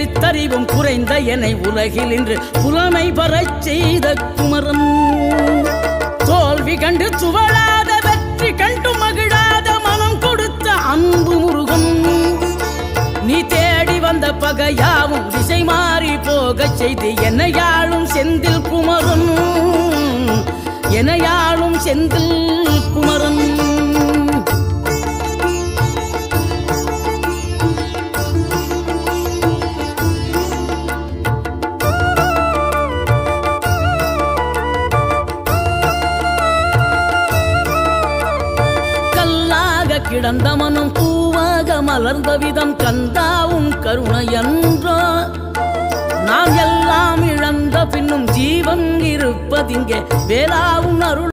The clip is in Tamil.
எழுத்தறிவும் குறைந்த என்னை உலகில் இன்று புலமை பெறச் செய்த குமரன். தோல்வி கண்டு துவளாத வெற்றி கண்டு மகிழாத மனம் கொடுத்த அன்பு முருகன். நீ தேடி வந்த பகையாவும் திசை மாறி போகச் செய்து என்னையாளும் செந்தில் குமரன், என்னையாளும் செந்தில் குமரன். கிடந்த மனம் பூவாக மலர்ந்த விதம் கந்தாவும் கருணையன்றோ. நாம் எல்லாம் இழந்த பின்னும் ஜீவன் இருப்பதிங்கே வேளாவும் அருள்.